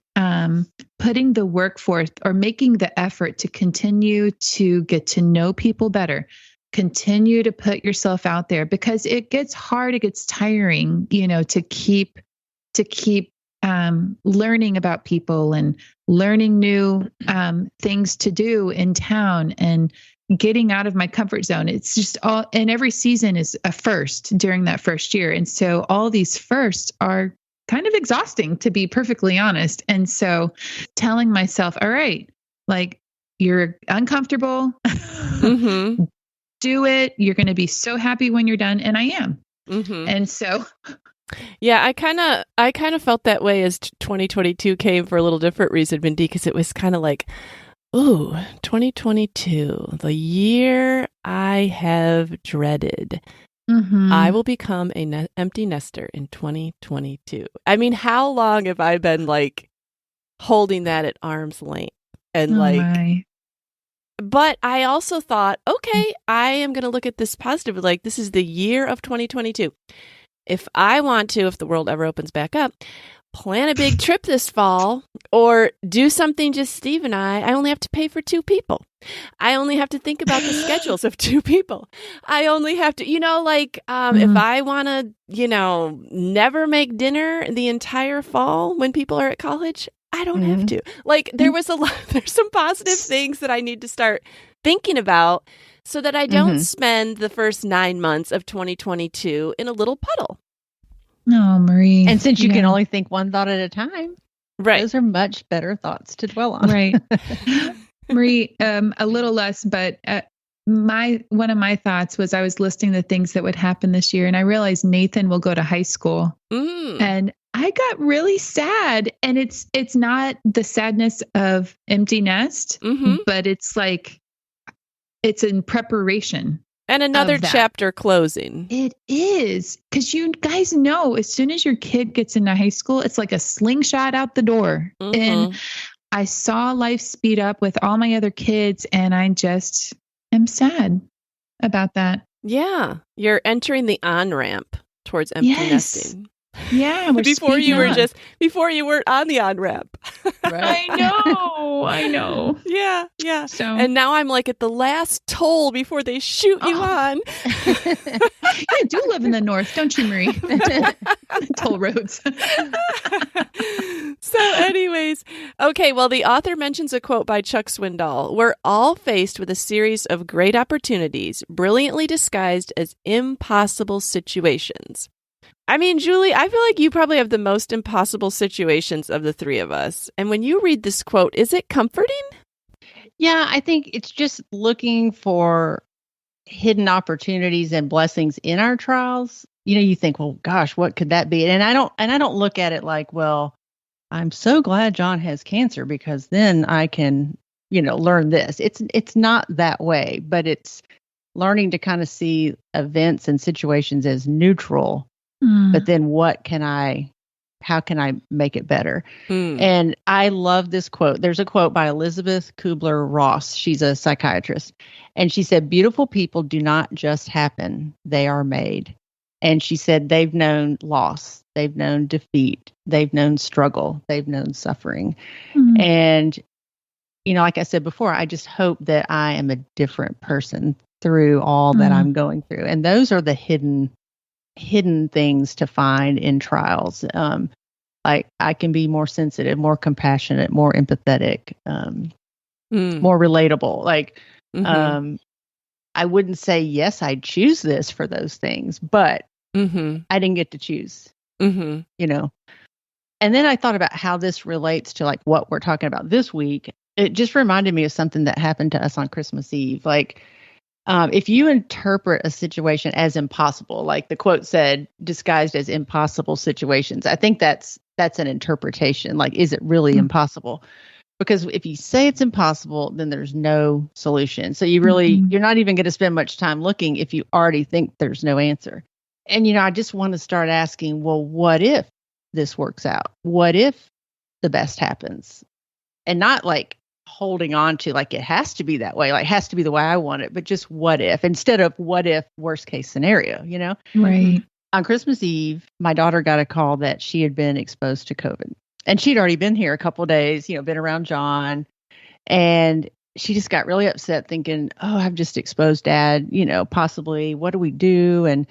putting the work forth, or making the effort to continue to get to know people better, continue to put yourself out there, because it gets hard, it gets tiring, to keep learning about people and learning new things to do in town, and getting out of my comfort zone. It's just all, and every season is a first during that first year. And so all these firsts are kind of exhausting, to be perfectly honest. And so telling myself, all right, like, you're uncomfortable, do it. You're going to be so happy when you're done. And I am. And so, yeah, I kind of felt that way as 2022 came, for a little different reason, Mindy, because it was kind of like, ooh, 2022, the year I have dreaded. I will become an empty nester in 2022. I mean, how long have I been like holding that at arm's length? And but I also thought, okay, I am going to look at this positively. Like, this is the year of 2022. If I want to, if the world ever opens back up, plan a big trip this fall, or do something just Steve and I only have to pay for 2 people. I only have to think about the schedules of 2 people. I only have to, if I want to, never make dinner the entire fall when people are at college, I don't have to. Like, there's some positive things that I need to start thinking about, so that I don't spend the first 9 months of 2022 in a little puddle. No, Marie. And since you can only think one thought at a time, right, those are much better thoughts to dwell on. Right. Marie, a little less, but one of my thoughts was, I was listing the things that would happen this year, and I realized Nathan will go to high school. And I got really sad. And it's not the sadness of empty nest, but it's like, it's in preparation. And another chapter closing. It is. Because you guys know, as soon as your kid gets into high school, it's like a slingshot out the door. And I saw life speed up with all my other kids, and I just am sad about that. Yeah. You're entering the on-ramp towards empty nesting. Yeah. Before you weren't on the on-ramp. Right. I know. Yeah. So, and now I'm like at the last toll before they shoot you on. You do live in the north, don't you, Marie? Toll roads. So anyways, okay, well, the author mentions a quote by Chuck Swindoll. We're all faced with a series of great opportunities, brilliantly disguised as impossible situations. I mean, Julie, I feel like you probably have the most impossible situations of the 3 of us. And when you read this quote, is it comforting? Yeah, I think it's just looking for hidden opportunities and blessings in our trials. You think, well, gosh, what could that be? And I don't look at it like, well, I'm so glad John has cancer because then I can, learn this. It's not that way, but it's learning to kind of see events and situations as neutral, but then how can I make it better? And I love this quote. There's a quote by Elizabeth Kubler-Ross. She's a psychiatrist. And she said, beautiful people do not just happen, they are made. And she said they've known loss, they've known defeat, they've known struggle, they've known suffering. And, like I said before, I just hope that I am a different person through all that I'm going through. And those are the hidden things to find in trials. Like I can be more sensitive, more compassionate, more empathetic, more relatable. Like, I wouldn't say, yes, I'd choose this for those things, but I didn't get to choose, And then I thought about how this relates to like what we're talking about this week. It just reminded me of something that happened to us on Christmas Eve. Like, if you interpret a situation as impossible, like the quote said, disguised as impossible situations, I think that's an interpretation. Like, is it really impossible? Because if you say it's impossible, then there's no solution. So you're not even going to spend much time looking if you already think there's no answer. And, I just want to start asking, well, what if this works out? What if the best happens? And not like holding on to like it has to be that way, like it has to be the way I want it, but just what if, instead of what if worst case scenario, Right. On Christmas Eve, my daughter got a call that she had been exposed to COVID, and she'd already been here a couple of days, been around John, and she just got really upset thinking, oh, I've just exposed Dad, possibly, what do we do? And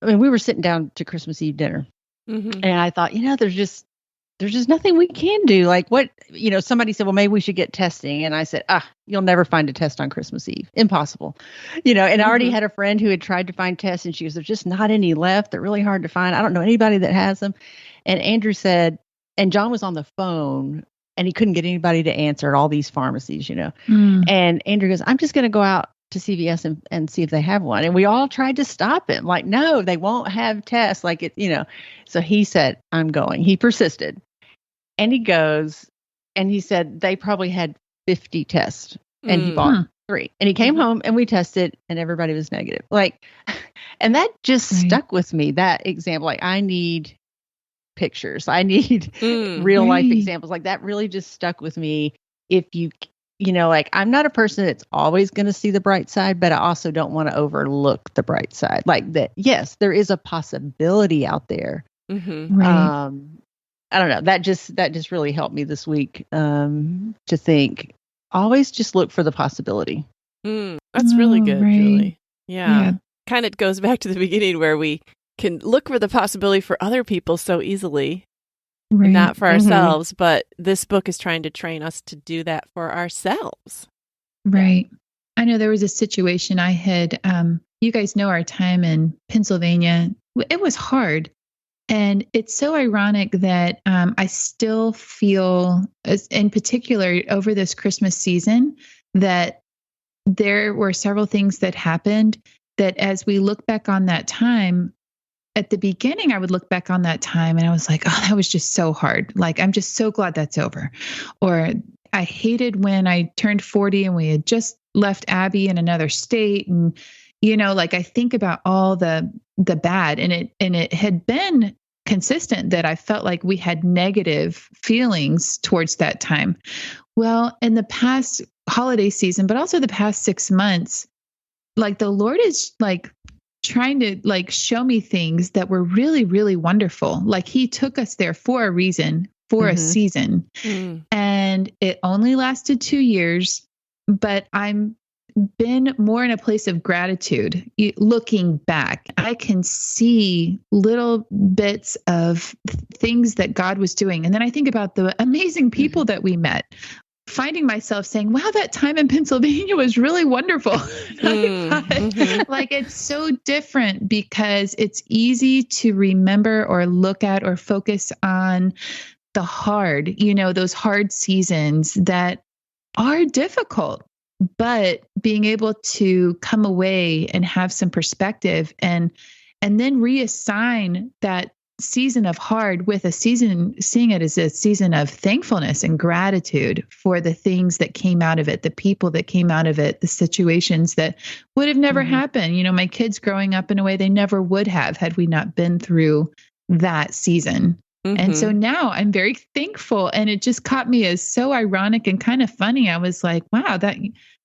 we were sitting down to Christmas Eve dinner, and I thought, there's just nothing we can do. Like what, somebody said, well, maybe we should get testing. And I said, you'll never find a test on Christmas Eve. Impossible. And I already had a friend who had tried to find tests, and she goes, there's just not any left. They're really hard to find. I don't know anybody that has them. And Andrew said, and John was on the phone and he couldn't get anybody to answer at all these pharmacies, And Andrew goes, I'm just going to go out to CVS and see if they have one. And we all tried to stop him. Like, no, they won't have tests. Like it, So he said, I'm going. He persisted. And he goes, and he said they probably had 50 tests, and he bought 3. And he came home, and we tested, and everybody was negative. Like, and that just stuck with me, that example. Like, I need pictures. I need real life examples. Like, that really just stuck with me. If like, I'm not a person that's always going to see the bright side, but I also don't want to overlook the bright side. Like that, yes, there is a possibility out there. Right. I don't know. That just really helped me this week to think, always just look for the possibility. That's really good, right. Julie. Yeah. Kind of goes back to the beginning where we can look for the possibility for other people so easily, and not for ourselves. But this book is trying to train us to do that for ourselves. Right. I know there was a situation I had, you guys know our time in Pennsylvania. It was hard. And it's so ironic that I still feel, in particular over this Christmas season, that there were several things that happened that as we look back on that time, at the beginning, I would look back on that time and I was like, oh, that was just so hard. Like, I'm just so glad that's over. Or I hated when I turned 40 and we had just left Abby in another state. And, like I think about all the bad, and it had been consistent that I felt like we had negative feelings towards that time. Well, in the past holiday season, but also the past 6 months, like the Lord is like trying to like show me things that were really, really wonderful. Like he took us there for a reason, for a season. And it only lasted 2 years, but I'm been more in a place of gratitude. Looking back, I can see little bits of things that God was doing. And then I think about the amazing people that we met, finding myself saying, wow, that time in Pennsylvania was really wonderful. Like it's so different because it's easy to remember or look at or focus on the hard, those hard seasons that are difficult, but being able to come away and have some perspective and then reassign that season of hard with a season, seeing it as a season of thankfulness and gratitude for the things that came out of it, the people that came out of it, the situations that would have never happened. You know, my kids growing up in a way they never would have had we not been through that season. And so now I'm very thankful. And it just caught me as so ironic and kind of funny. I was like, wow,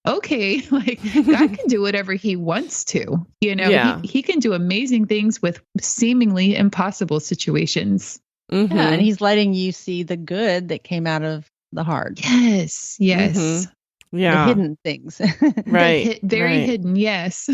okay, like God can do whatever he wants to, you know, he can do amazing things with seemingly impossible situations. Yeah, and he's letting you see the good that came out of the hard. Yes. Yeah. The hidden things. Right. Very hidden. Yes.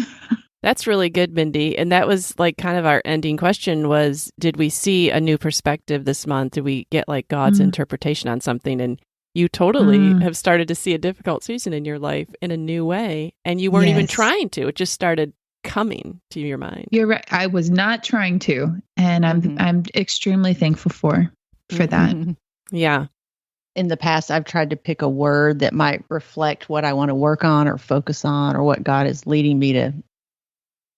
That's really good, Mindy. And that was like kind of our ending question was, did we see a new perspective this month? Did we get like God's interpretation on something? And you totally have started to see a difficult season in your life in a new way. And you weren't even trying to. It just started coming to your mind. You're right. I was not trying to. And I'm extremely thankful for that. Yeah. In the past, I've tried to pick a word that might reflect what I want to work on or focus on or what God is leading me to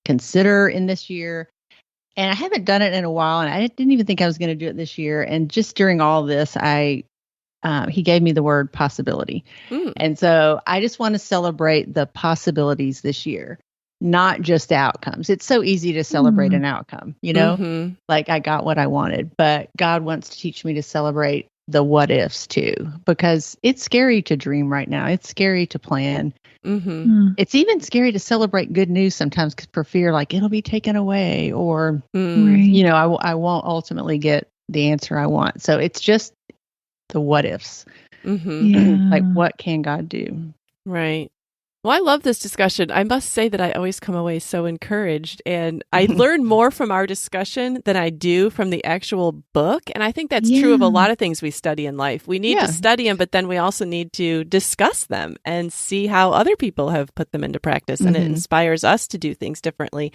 consider in this year. And I haven't done it in a while, and I didn't even think I was going to do it this year. And just during all this, he gave me the word possibility. And so I just want to celebrate the possibilities this year, not just the outcomes. It's so easy to celebrate an outcome, you know, like I got what I wanted, but God wants to teach me to celebrate the what ifs too, because it's scary to dream right now. It's scary to plan. It's even scary to celebrate good news sometimes for fear like it'll be taken away or, you know, I won't ultimately get the answer I want. So it's just the what ifs. Like, what can God do? Right. Well, I love this discussion. I must say that I always come away so encouraged, and I learn more from our discussion than I do from the actual book. And I think that's true of a lot of things we study in life. We need to study them, but then we also need to discuss them and see how other people have put them into practice. And it inspires us to do things differently.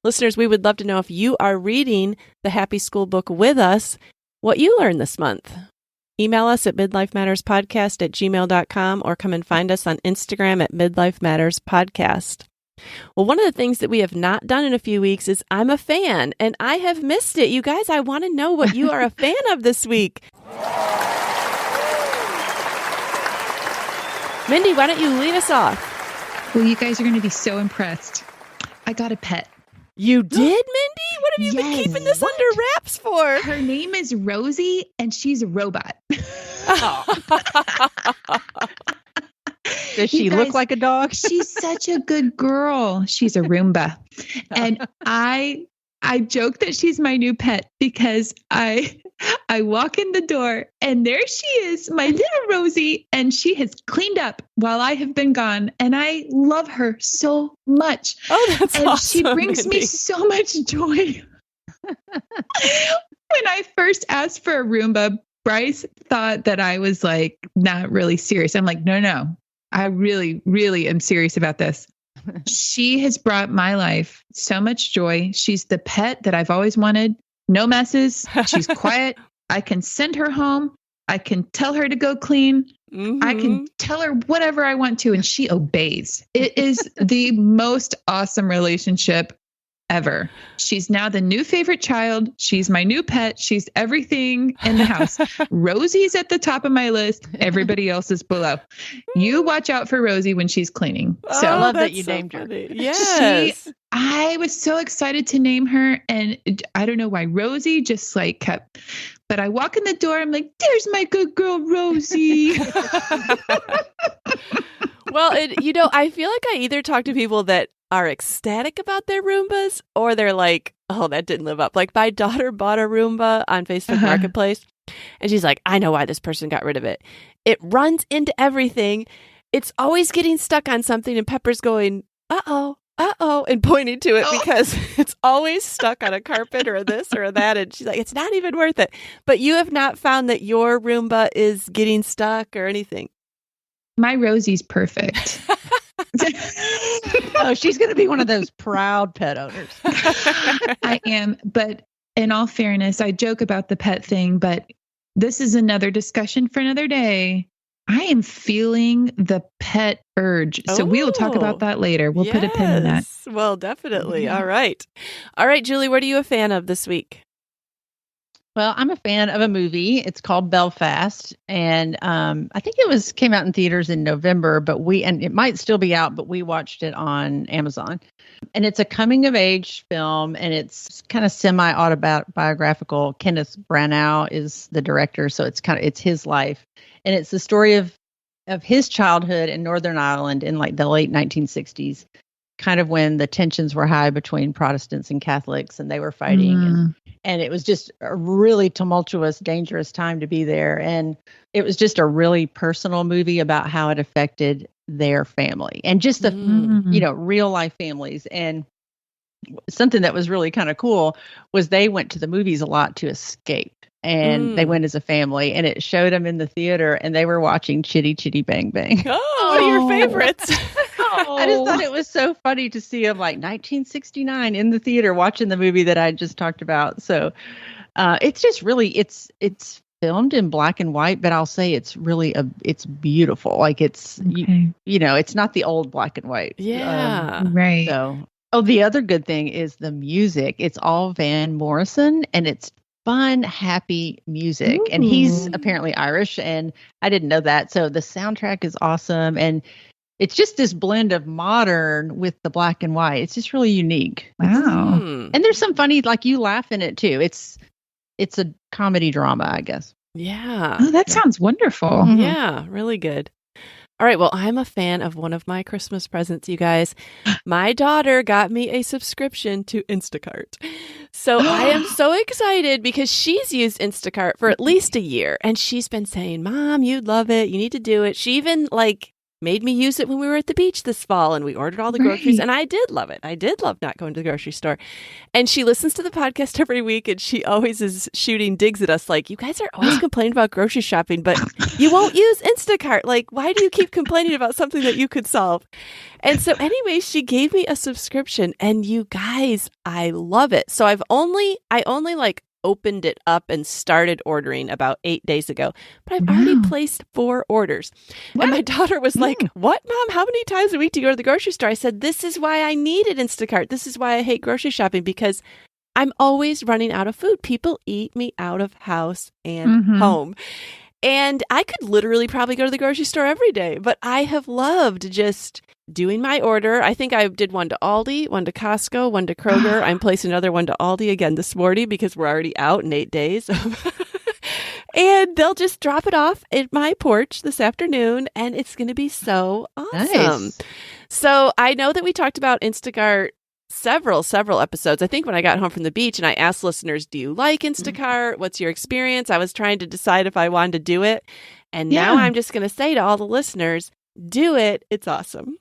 Listeners, we would love to know if you are reading the Happy School book with us, what you learned this month. Email us at midlifematterspodcast@gmail.com or come and find us on Instagram at midlifematterspodcast. Well, one of the things that we have not done in a few weeks is I'm a fan, and I have missed it. You guys, I want to know what you are a fan of this week. Mindy, why don't you lead us off? Well, you guys are going to be so impressed. I got a pet. You did, Mindy? What have you been keeping this under wraps for? Her name is Rosie, and she's a robot. Does she look like a dog? She's such a good girl. She's a Roomba. And I joke that she's my new pet because I walk in the door and there she is, my little Rosie, and she has cleaned up while I have been gone. And I love her so much. Oh, that's and awesome, she brings Mindy. me so much joy. When I first asked for a Roomba, Bryce thought that I was like not really serious. I'm like, no, I really, really am serious about this. She has brought my life so much joy. She's the pet that I've always wanted. No messes. She's quiet. I can send her home. I can tell her to go clean. I can tell her whatever I want to, and she obeys. It is the most awesome relationship ever. She's now the new favorite child. She's my new pet. She's everything in the house. Rosie's at the top of my list. Everybody else is below. You watch out for Rosie when she's cleaning. So I love that you named her. Yes. I was so excited to name her, and I don't know why Rosie just like kept, but I walk in the door, I'm like, there's my good girl, Rosie. Well, I feel like I either talk to people that are ecstatic about their Roombas or they're like, oh, that didn't live up. Like my daughter bought a Roomba on Facebook Marketplace and she's like, I know why this person got rid of it. It runs into everything. It's always getting stuck on something and Pepper's going, uh-oh, and pointing to it because it's always stuck on a carpet or this or that. And she's like, it's not even worth it. But you have not found that your Roomba is getting stuck or anything. My Rosie's perfect. Oh, she's going to be one of those proud pet owners. I am. But in all fairness, I joke about the pet thing, but this is another discussion for another day. I am feeling the pet urge. So we will talk about that later. We'll put a pin in that. Well, definitely. Yeah. All right. All right, Julie, what are you a fan of this week? Well, I'm a fan of a movie. It's called Belfast, and I think it came out in theaters in November, and it might still be out, but we watched it on Amazon. And it's a coming of age film, and it's kind of semi-autobiographical. Kenneth Branagh is the director, so it's his life, and it's the story of his childhood in Northern Ireland in like the late 1960s, kind of when the tensions were high between Protestants and Catholics, and they were fighting. And it was just a really tumultuous, dangerous time to be there. And it was just a really personal movie about how it affected their family and just the, real life families. And something that was really kind of cool was they went to the movies a lot to escape. And they went as a family, and it showed them in the theater, and they were watching Chitty Chitty Bang Bang. Oh, one of your favorites. I just thought it was so funny to see them like 1969 in the theater watching the movie that I just talked about. So it's just really, it's filmed in black and white, but I'll say it's really, it's beautiful. Like it's, it's not the old black and white. Yeah. Right. So, the other good thing is the music. It's all Van Morrison, and it's fun, happy music. Ooh. And he's apparently Irish, and I didn't know that. So the soundtrack is awesome. And it's just this blend of modern with the black and white. It's just really unique. Wow. And there's some funny, like you laugh in it too. It's a comedy drama, I guess. Yeah. Oh, that sounds wonderful. Mm-hmm. Yeah, really good. All right. Well, I'm a fan of one of my Christmas presents, you guys. My daughter got me a subscription to Instacart. So I am so excited because she's used Instacart for at least a year. And she's been saying, Mom, you'd love it. You need to do it. She even made me use it when we were at the beach this fall, and we ordered all the groceries, and I did love it. I did love not going to the grocery store. And she listens to the podcast every week, and she always is shooting digs at us like, you guys are always complaining about grocery shopping, but you won't use Instacart. Like, why do you keep complaining about something that you could solve? And so anyway, she gave me a subscription, and you guys, I love it. So I only opened it up and started ordering about 8 days ago, but I've already placed 4 orders. What? And my daughter was like, what, Mom? How many times a week do you go to the grocery store? I said, this is why I needed Instacart. This is why I hate grocery shopping, because I'm always running out of food. People eat me out of house and home. And I could literally probably go to the grocery store every day, but I have loved just doing my order. I think I did one to Aldi, one to Costco, one to Kroger. I'm placing another one to Aldi again this morning because we're already out in 8 days. And they'll just drop it off at my porch this afternoon, and it's going to be so awesome. Nice. So I know that we talked about Instacart several episodes. I think when I got home from the beach and I asked listeners, do you like Instacart? What's your experience? I was trying to decide if I wanted to do it. And now I'm just going to say to all the listeners, do it. It's awesome.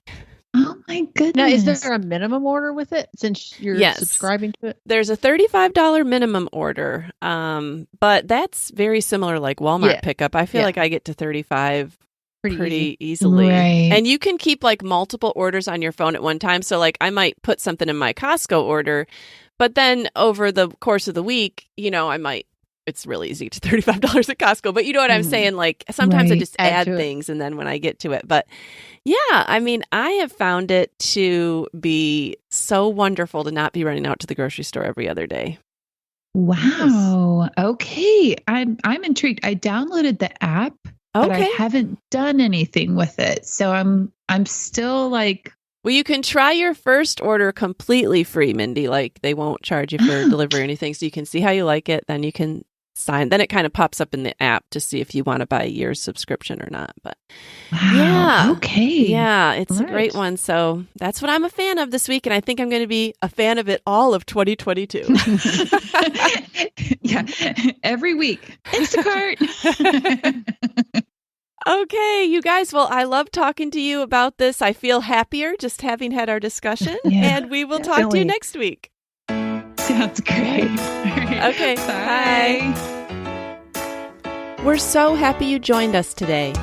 Oh my goodness. Now, is there a minimum order with it since you're subscribing to it? There's a $35 minimum order. But that's very similar like Walmart pickup. I feel like I get to 35 pretty easily. Right. And you can keep like multiple orders on your phone at one time. So like I might put something in my Costco order, but then over the course of the week, it's really easy to $35 at Costco, but you know what I'm saying? Like sometimes I just add things and then when I get to it, but yeah, I mean, I have found it to be so wonderful to not be running out to the grocery store every other day. Wow. Okay. I'm intrigued. I downloaded the app. But I haven't done anything with it. So I'm still like... Well, you can try your first order completely free, Mindy. Like they won't charge you for delivery or anything. So you can see how you like it. Then you can sign. Then it kind of pops up in the app to see if you want to buy a year's subscription or not. But okay. Yeah, it's a great one. So that's what I'm a fan of this week. And I think I'm going to be a fan of it all of 2022. Yeah, every week. Instacart. Okay, you guys. Well, I love talking to you about this. I feel happier just having had our discussion. And we will talk to you next week. Sounds great. Right. Okay, bye. We're so happy you joined us today.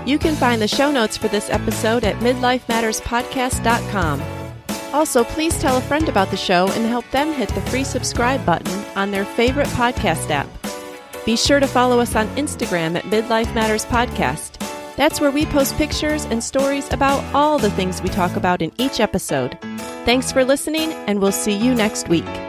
You can find the show notes for this episode at midlifematterspodcast.com. Also, please tell a friend about the show and help them hit the free subscribe button on their favorite podcast app. Be sure to follow us on Instagram at Midlife Matters Podcast. That's where we post pictures and stories about all the things we talk about in each episode. Thanks for listening, and we'll see you next week.